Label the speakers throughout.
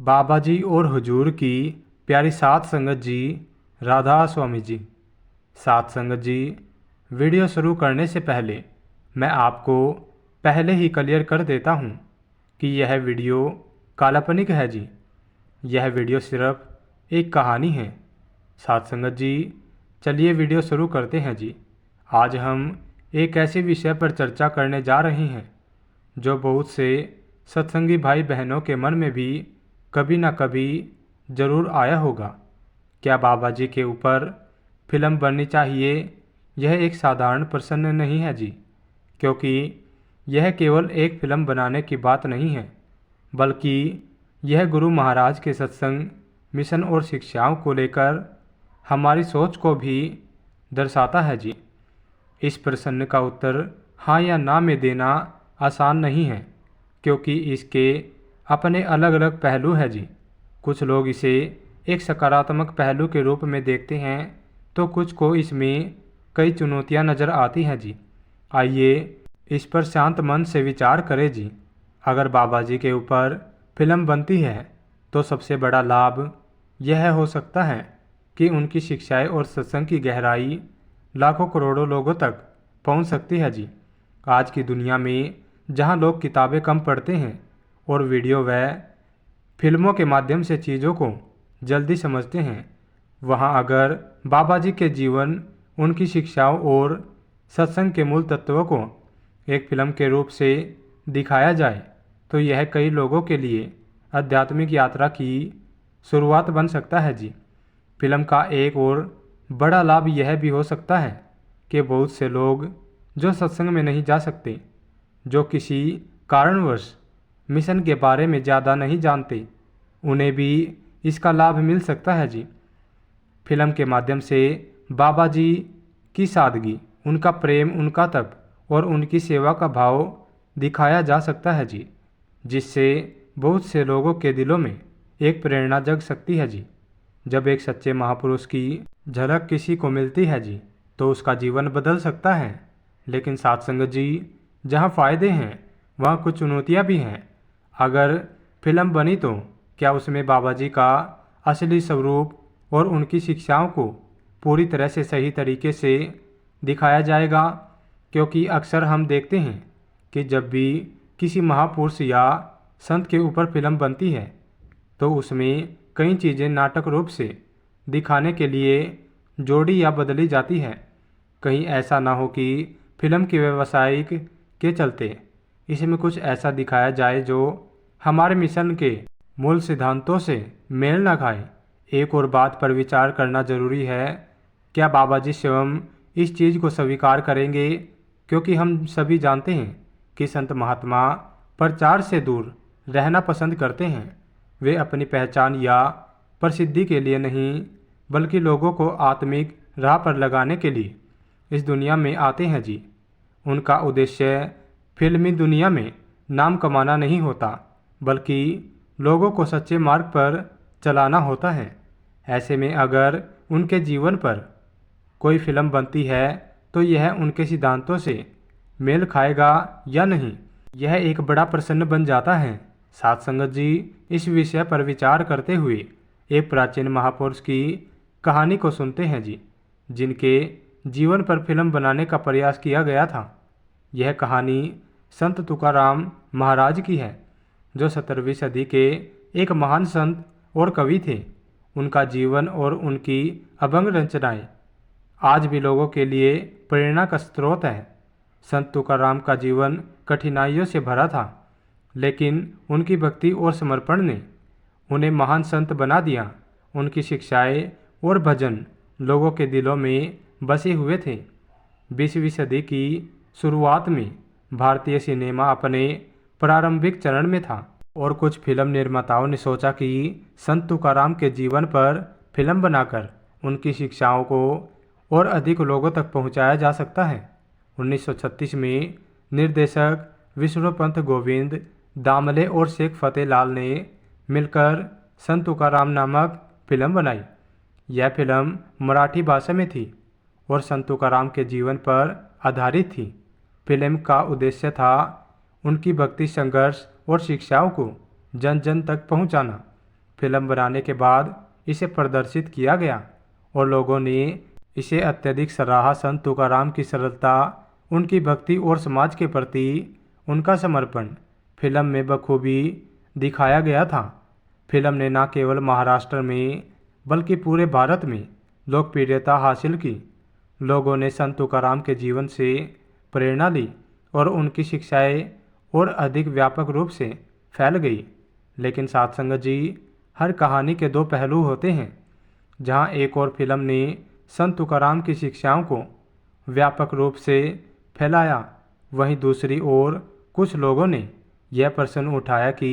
Speaker 1: बाबा जी और हुजूर की प्यारी सात संगत जी, राधा स्वामी जी। सात संगत जी, वीडियो शुरू करने से पहले मैं आपको पहले ही क्लियर कर देता हूँ कि यह वीडियो काल्पनिक है जी। यह वीडियो सिर्फ एक कहानी है। सात संगत जी, चलिए वीडियो शुरू करते हैं जी। आज हम एक ऐसे विषय पर चर्चा करने जा रहे हैं जो बहुत से सत्संगी भाई बहनों के मन में भी कभी ना कभी ज़रूर आया होगा। क्या बाबा जी के ऊपर फिल्म बननी चाहिए? यह एक साधारण प्रश्न नहीं है जी, क्योंकि यह केवल एक फिल्म बनाने की बात नहीं है, बल्कि यह गुरु महाराज के सत्संग, मिशन और शिक्षाओं को लेकर हमारी सोच को भी दर्शाता है जी। इस प्रश्न का उत्तर हाँ या ना में देना आसान नहीं है, क्योंकि इसके अपने अलग अलग पहलू हैं जी। कुछ लोग इसे एक सकारात्मक पहलू के रूप में देखते हैं, तो कुछ को इसमें कई चुनौतियां नज़र आती हैं जी। आइए इस पर शांत मन से विचार करें जी। अगर बाबा जी के ऊपर फिल्म बनती है तो सबसे बड़ा लाभ यह हो सकता है कि उनकी शिक्षाएं और सत्संग की गहराई लाखों करोड़ों लोगों तक पहुंच सकती है जी। आज की दुनिया में जहां लोग किताबें कम पढ़ते हैं और वीडियो व फिल्मों के माध्यम से चीज़ों को जल्दी समझते हैं, वहां अगर बाबा जी के जीवन, उनकी शिक्षाओं और सत्संग के मूल तत्वों को एक फिल्म के रूप से दिखाया जाए तो यह कई लोगों के लिए आध्यात्मिक यात्रा की शुरुआत बन सकता है जी। फिल्म का एक और बड़ा लाभ यह भी हो सकता है कि बहुत से लोग जो सत्संग में नहीं जा सकते, जो किसी कारणवश मिशन के बारे में ज़्यादा नहीं जानते, उन्हें भी इसका लाभ मिल सकता है जी। फिल्म के माध्यम से बाबा जी की सादगी, उनका प्रेम, उनका तप और उनकी सेवा का भाव दिखाया जा सकता है जी, जिससे बहुत से लोगों के दिलों में एक प्रेरणा जग सकती है जी। जब एक सच्चे महापुरुष की झलक किसी को मिलती है जी, तो उसका जीवन बदल सकता है। लेकिन साथ संगत जी, जहाँ फ़ायदे हैं वहाँ कुछ चुनौतियाँ भी हैं। अगर फिल्म बनी तो क्या उसमें बाबा जी का असली स्वरूप और उनकी शिक्षाओं को पूरी तरह से सही तरीके से दिखाया जाएगा? क्योंकि अक्सर हम देखते हैं कि जब भी किसी महापुरुष या संत के ऊपर फिल्म बनती है तो उसमें कई चीज़ें नाटक रूप से दिखाने के लिए जोड़ी या बदली जाती है। कहीं ऐसा ना हो कि फिल्म के व्यावसायिक के चलते इसमें कुछ ऐसा दिखाया जाए जो हमारे मिशन के मूल सिद्धांतों से मेल ना खाए। एक और बात पर विचार करना जरूरी है, क्या बाबा जी स्वयं इस चीज़ को स्वीकार करेंगे? क्योंकि हम सभी जानते हैं कि संत महात्मा प्रचार से दूर रहना पसंद करते हैं। वे अपनी पहचान या प्रसिद्धि के लिए नहीं, बल्कि लोगों को आत्मिक राह पर लगाने के लिए इस दुनिया में आते हैं जी। उनका उद्देश्य फिल्मी दुनिया में नाम कमाना नहीं होता, बल्कि लोगों को सच्चे मार्ग पर चलाना होता है। ऐसे में अगर उनके जीवन पर कोई फिल्म बनती है तो यह उनके सिद्धांतों से मेल खाएगा या नहीं, यह एक बड़ा प्रश्न बन जाता है। साथ संगत जी, इस विषय पर विचार करते हुए एक प्राचीन महापुरुष की कहानी को सुनते हैं जी, जिनके जीवन पर फिल्म बनाने का प्रयास किया गया था। यह कहानी संत तुकाराम महाराज की है, जो 17वीं सदी के एक महान संत और कवि थे। उनका जीवन और उनकी अभंग रचनाएं आज भी लोगों के लिए प्रेरणा का स्रोत है। संत तुकाराम का जीवन कठिनाइयों से भरा था, लेकिन उनकी भक्ति और समर्पण ने उन्हें महान संत बना दिया। उनकी शिक्षाएं और भजन लोगों के दिलों में बसे हुए थे। 20वीं सदी की शुरुआत में भारतीय सिनेमा अपने प्रारंभिक चरण में था और कुछ फिल्म निर्माताओं ने सोचा कि संत तुकाराम के जीवन पर फिल्म बनाकर उनकी शिक्षाओं को और अधिक लोगों तक पहुंचाया जा सकता है। 1936 में निर्देशक विष्णुपंत गोविंद दामले और शेख फतेहलाल ने मिलकर संत तुकाराम नामक फिल्म बनाई। यह फिल्म मराठी भाषा में थी और संत तुकाराम के जीवन पर आधारित थी। फिल्म का उद्देश्य था उनकी भक्ति, संघर्ष और शिक्षाओं को जन जन तक पहुंचाना। फिल्म बनाने के बाद इसे प्रदर्शित किया गया और लोगों ने इसे अत्यधिक सराहा। संत तुकाराम की सरलता, उनकी भक्ति और समाज के प्रति उनका समर्पण फिल्म में बखूबी दिखाया गया था। फिल्म ने न केवल महाराष्ट्र में बल्कि पूरे भारत में लोकप्रियता हासिल की। लोगों ने संत तुकाराम के जीवन से प्रेरणा ली और उनकी शिक्षाएं और अधिक व्यापक रूप से फैल गई। लेकिन साथ संगत जी, हर कहानी के दो पहलू होते हैं। जहां एक और फिल्म ने संत तुकाराम की शिक्षाओं को व्यापक रूप से फैलाया, वहीं दूसरी ओर कुछ लोगों ने यह प्रश्न उठाया कि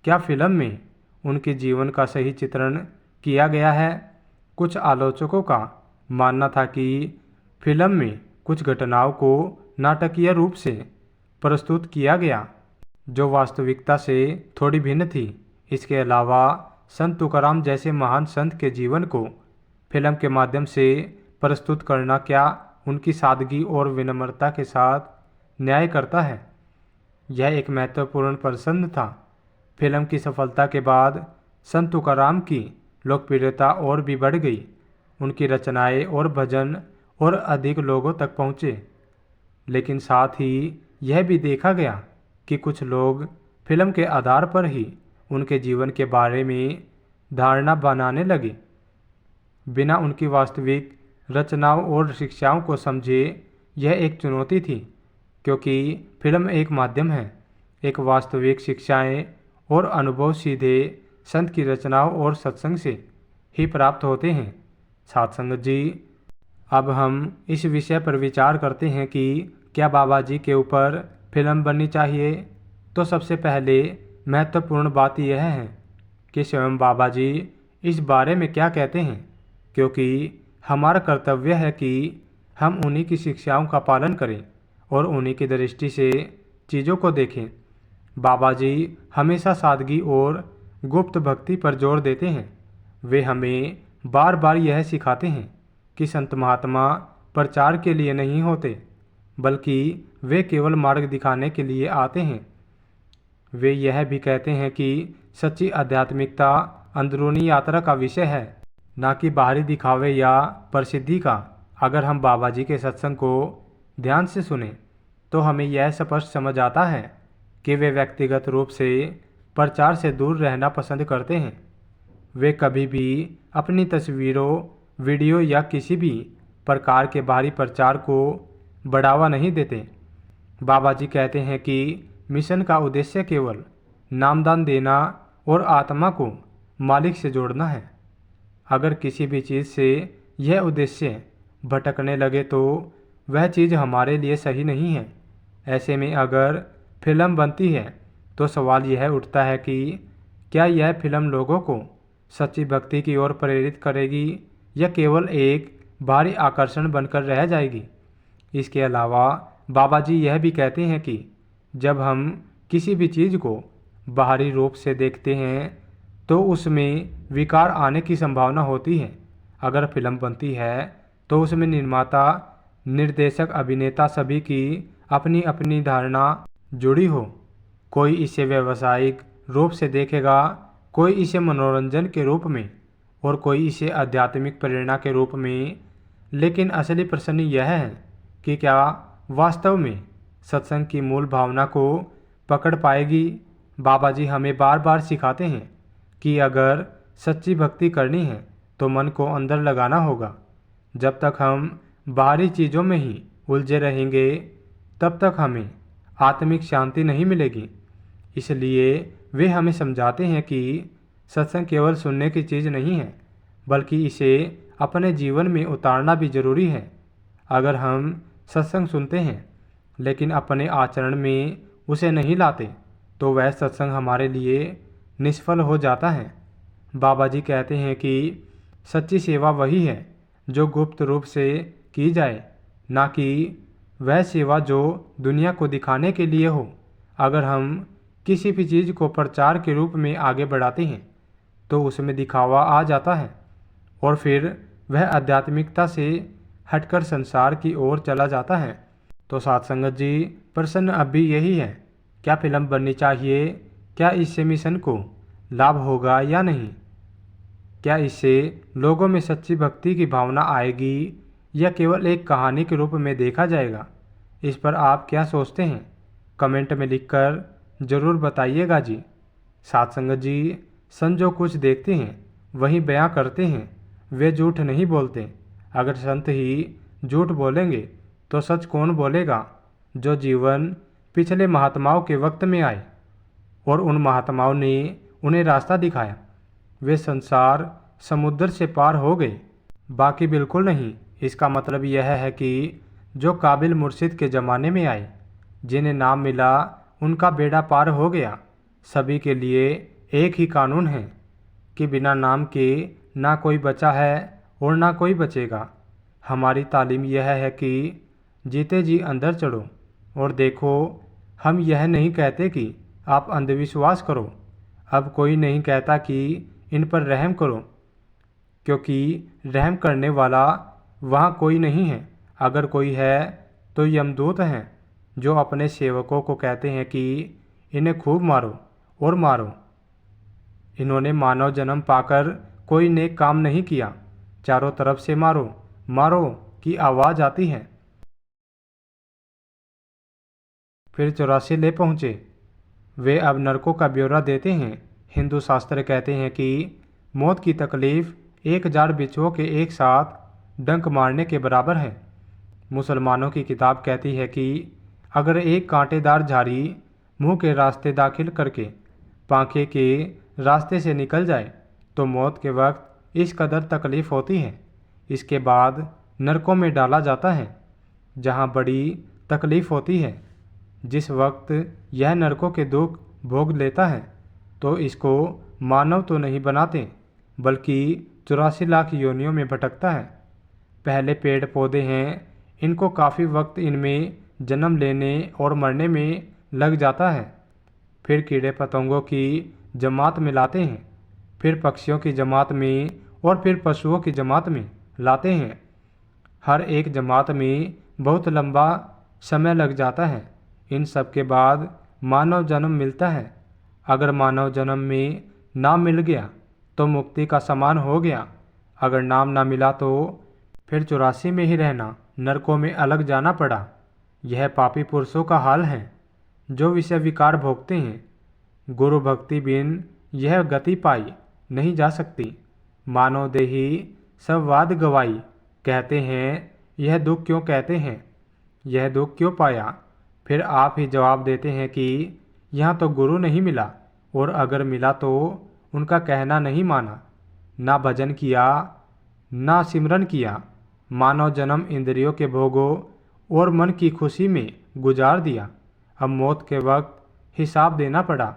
Speaker 1: क्या फिल्म में उनके जीवन का सही चित्रण किया गया है। कुछ आलोचकों का मानना था कि फिल्म में कुछ घटनाओं को नाटकीय रूप से प्रस्तुत किया गया, जो वास्तविकता से थोड़ी भिन्न थी। इसके अलावा संत तुकाराम जैसे महान संत के जीवन को फिल्म के माध्यम से प्रस्तुत करना क्या उनकी सादगी और विनम्रता के साथ न्याय करता है। यह एक महत्वपूर्ण प्रश्न था। फिल्म की सफलता के बाद संत तुकाराम की लोकप्रियता और भी बढ़ गई। उनकी रचनाएं और भजन और अधिक लोगों तक पहुँचे। लेकिन साथ ही यह भी देखा गया कि कुछ लोग फिल्म के आधार पर ही उनके जीवन के बारे में धारणा बनाने लगे, बिना उनकी वास्तविक रचनाओं और शिक्षाओं को समझे। यह एक चुनौती थी, क्योंकि फिल्म एक माध्यम है। एक वास्तविक शिक्षाएं और अनुभव सीधे संत की रचनाओं और सत्संग से ही प्राप्त होते हैं। साथ संगत जी, अब हम इस विषय पर विचार करते हैं कि क्या बाबा जी के ऊपर फिल्म बननी चाहिए। तो सबसे पहले महत्वपूर्ण बात यह है कि स्वयं बाबा जी इस बारे में क्या कहते हैं, क्योंकि हमारा कर्तव्य है कि हम उन्हीं की शिक्षाओं का पालन करें और उन्हीं की दृष्टि से चीज़ों को देखें। बाबा जी हमेशा सादगी और गुप्त भक्ति पर जोर देते हैं। वे हमें बार बार यह सिखाते हैं कि संत महात्मा प्रचार के लिए नहीं होते, बल्कि वे केवल मार्ग दिखाने के लिए आते हैं। वे यह भी कहते हैं कि सच्ची आध्यात्मिकता अंदरूनी यात्रा का विषय है, न कि बाहरी दिखावे या प्रसिद्धि का। अगर हम बाबा जी के सत्संग को ध्यान से सुने तो हमें यह स्पष्ट समझ आता है कि वे व्यक्तिगत रूप से प्रचार से दूर रहना पसंद करते हैं। वे कभी भी अपनी तस्वीरों, वीडियो या किसी भी प्रकार के बाहरी प्रचार को बढ़ावा नहीं देते। बाबा जी कहते हैं कि मिशन का उद्देश्य केवल नामदान देना और आत्मा को मालिक से जोड़ना है। अगर किसी भी चीज़ से यह उद्देश्य भटकने लगे तो वह चीज़ हमारे लिए सही नहीं है। ऐसे में अगर फिल्म बनती है तो सवाल यह उठता है कि क्या यह फिल्म लोगों को सच्ची भक्ति की ओर प्रेरित करेगी या केवल एक बाहरी आकर्षण बनकर रह जाएगी। इसके अलावा बाबा जी यह भी कहते हैं कि जब हम किसी भी चीज़ को बाहरी रूप से देखते हैं तो उसमें विकार आने की संभावना होती है। अगर फिल्म बनती है तो उसमें निर्माता, निर्देशक, अभिनेता सभी की अपनी अपनी धारणा जुड़ी हो। कोई इसे व्यावसायिक रूप से देखेगा, कोई इसे मनोरंजन के रूप में और कोई इसे आध्यात्मिक प्रेरणा के रूप में। लेकिन असली प्रश्न यह है कि क्या वास्तव में सत्संग की मूल भावना को पकड़ पाएगी। बाबा जी हमें बार बार सिखाते हैं कि अगर सच्ची भक्ति करनी है तो मन को अंदर लगाना होगा। जब तक हम बाहरी चीज़ों में ही उलझे रहेंगे तब तक हमें आत्मिक शांति नहीं मिलेगी। इसलिए वे हमें समझाते हैं कि सत्संग केवल सुनने की चीज़ नहीं है, बल्कि इसे अपने जीवन में उतारना भी जरूरी है। अगर हम सत्संग सुनते हैं लेकिन अपने आचरण में उसे नहीं लाते तो वह सत्संग हमारे लिए निष्फल हो जाता है। बाबा जी कहते हैं कि सच्ची सेवा वही है जो गुप्त रूप से की जाए, ना कि वह सेवा जो दुनिया को दिखाने के लिए हो। अगर हम किसी भी चीज़ को प्रचार के रूप में आगे बढ़ाते हैं तो उसमें दिखावा आ जाता है और फिर वह आध्यात्मिकता से हटकर संसार की ओर चला जाता है। तो साथ संगत जी, प्रश्न अब भी यही है, क्या फिल्म बननी चाहिए? क्या इससे मिशन को लाभ होगा या नहीं? क्या इससे लोगों में सच्ची भक्ति की भावना आएगी या केवल एक कहानी के रूप में देखा जाएगा? इस पर आप क्या सोचते हैं? कमेंट में लिखकर ज़रूर बताइएगा जी। साथ संगत जी, संत जो कुछ देखते हैं वही बयां करते हैं, वे झूठ नहीं बोलते। अगर संत ही झूठ बोलेंगे तो सच कौन बोलेगा? जो जीवन पिछले महात्माओं के वक्त में आए और उन महात्माओं ने उन्हें रास्ता दिखाया, वे संसार समुद्र से पार हो गए, बाकी बिल्कुल नहीं। इसका मतलब यह है कि जो काबिल मुर्शिद के ज़माने में आए, जिन्हें नाम मिला, उनका बेड़ा पार हो गया। सभी के लिए एक ही कानून है कि बिना नाम के ना कोई बचा है और ना कोई बचेगा। हमारी तालीम यह है कि जीते जी अंदर चढ़ो और देखो। हम यह नहीं कहते कि आप अंधविश्वास करो। अब कोई नहीं कहता कि इन पर रहम करो, क्योंकि रहम करने वाला वहाँ कोई नहीं है। अगर कोई है तो यमदूत हैं, जो अपने सेवकों को कहते हैं कि इन्हें खूब मारो और मारो। इन्होंने मानव जन्म पाकर कोई नेक काम नहीं किया। चारों तरफ से मारो मारो की आवाज़ आती है। फिर 84 ले पहुँचे। वे अब नरकों का ब्यौरा देते हैं। हिंदू शास्त्र कहते हैं कि मौत की तकलीफ़ 1000 बिच्छुओं के एक साथ डंक मारने के बराबर है। मुसलमानों की किताब कहती है कि अगर एक कांटेदार झाड़ी मुंह के रास्ते दाखिल करके पांखे के रास्ते से निकल जाए तो मौत के वक्त इस कदर तकलीफ़ होती है। इसके बाद नरकों में डाला जाता है, जहां बड़ी तकलीफ़ होती है। जिस वक्त यह नरकों के दुख भोग लेता है तो इसको मानव तो नहीं बनाते, बल्कि 84 लाख योनियों में भटकता है। पहले पेड़ पौधे हैं, इनको काफ़ी वक्त इनमें जन्म लेने और मरने में लग जाता है। फिर कीड़े पतंगों की जमात में लाते हैं, फिर पक्षियों की जमात में और फिर पशुओं की जमात में लाते हैं। हर एक जमात में बहुत लंबा समय लग जाता है। इन सब के बाद मानव जन्म मिलता है। अगर मानव जन्म में नाम मिल गया तो मुक्ति का समान हो गया। अगर नाम ना मिला तो फिर 84 में ही रहना, नरकों में अलग जाना पड़ा। यह पापी पुरुषों का हाल है जो विषय विकार भोगते हैं। गुरु भक्ति बिन यह गति पाई नहीं जा सकती। मानव देही सब वाद गवाई, कहते हैं यह दुख क्यों कहते हैं, यह दुख क्यों पाया? फिर आप ही जवाब देते हैं कि यहाँ तो गुरु नहीं मिला, और अगर मिला तो उनका कहना नहीं माना, ना भजन किया ना सिमरन किया। मानव जन्म इंद्रियों के भोगों और मन की खुशी में गुजार दिया। अब मौत के वक्त हिसाब देना पड़ा।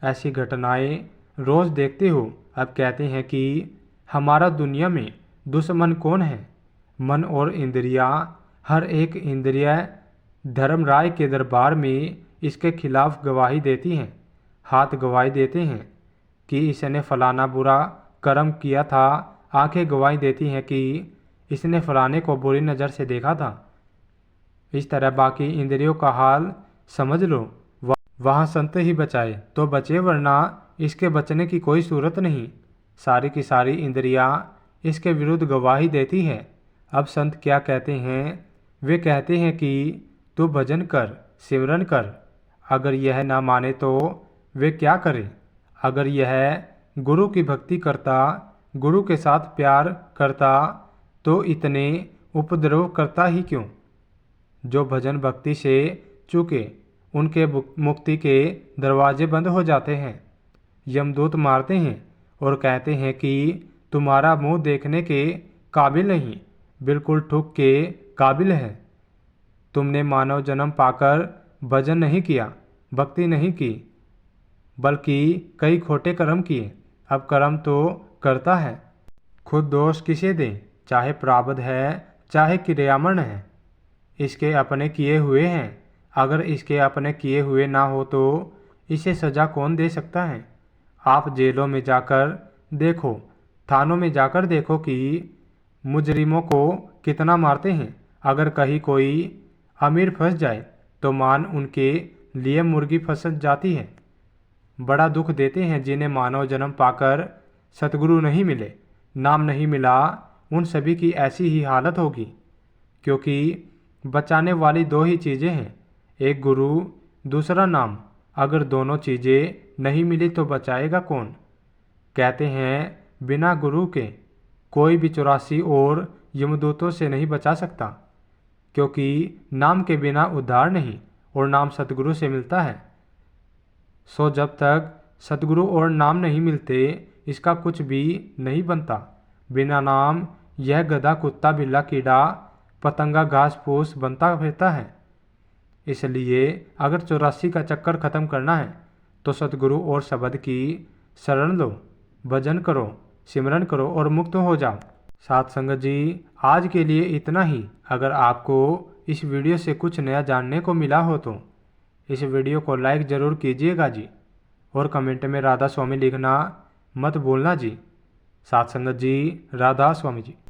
Speaker 1: ऐसी घटनाएं रोज़ देखते हो। अब कहते हैं कि हमारा दुनिया में दुश्मन कौन है? मन और इंद्रियां। हर एक इंद्रिय धर्मराय के दरबार में इसके खिलाफ गवाही देती हैं। हाथ गवाही देते हैं कि इसने फलाना बुरा कर्म किया था। आंखें गवाही देती हैं कि इसने फलाने को बुरी नज़र से देखा था। इस तरह बाकी इंद्रियों का हाल समझ लो। वहाँ संत ही बचाए तो बचे, वरना इसके बचने की कोई सूरत नहीं। सारी की सारी इंद्रियां इसके विरुद्ध गवाही देती हैं। अब संत क्या कहते हैं? वे कहते हैं कि तू भजन कर, सिमरन कर। अगर यह ना माने तो वे क्या करें? अगर यह गुरु की भक्ति करता, गुरु के साथ प्यार करता, तो इतने उपद्रव करता ही क्यों? जो भजन भक्ति से चूके उनके मुक्ति के दरवाजे बंद हो जाते हैं। यमदूत मारते हैं और कहते हैं कि तुम्हारा मुंह देखने के काबिल नहीं, बिल्कुल ठुक के काबिल है। तुमने मानव जन्म पाकर भजन नहीं किया, भक्ति नहीं की, बल्कि कई खोटे कर्म किए। अब कर्म तो करता है, खुद दोष किसे दें? चाहे प्रारब्ध है चाहे क्रियामण है, इसके अपने किए हुए हैं। अगर इसके अपने किए हुए ना हो तो इसे सज़ा कौन दे सकता है? आप जेलों में जाकर देखो, थानों में जाकर देखो कि मुजरिमों को कितना मारते हैं। अगर कहीं कोई अमीर फंस जाए तो मान उनके लिए मुर्गी फंस जाती है। बड़ा दुख देते हैं जिन्हें मानव जन्म पाकर सतगुरु नहीं मिले, नाम नहीं मिला। उन सभी की ऐसी ही हालत होगी, क्योंकि बचाने वाली दो ही चीज़ें हैं, एक गुरु, दूसरा नाम। अगर दोनों चीज़ें नहीं मिली तो बचाएगा कौन? कहते हैं बिना गुरु के कोई भी 84 और यमदूतों से नहीं बचा सकता, क्योंकि नाम के बिना उद्धार नहीं और नाम सतगुरु से मिलता है। सो जब तक सतगुरु और नाम नहीं मिलते, इसका कुछ भी नहीं बनता। बिना नाम यह गधा, कुत्ता, बिल्ला, कीड़ा, पतंगा, घास फूस बनता फिरता है। इसलिए अगर 84 का चक्कर खत्म करना है तो सतगुरु और शब्द की शरण लो, भजन करो, सिमरन करो और मुक्त हो जाओ। साथ संगत जी, आज के लिए इतना ही। अगर आपको इस वीडियो से कुछ नया जानने को मिला हो तो इस वीडियो को लाइक ज़रूर कीजिएगा जी, और कमेंट में राधा स्वामी लिखना मत भूलना जी। साथ संगत जी, राधा स्वामी जी।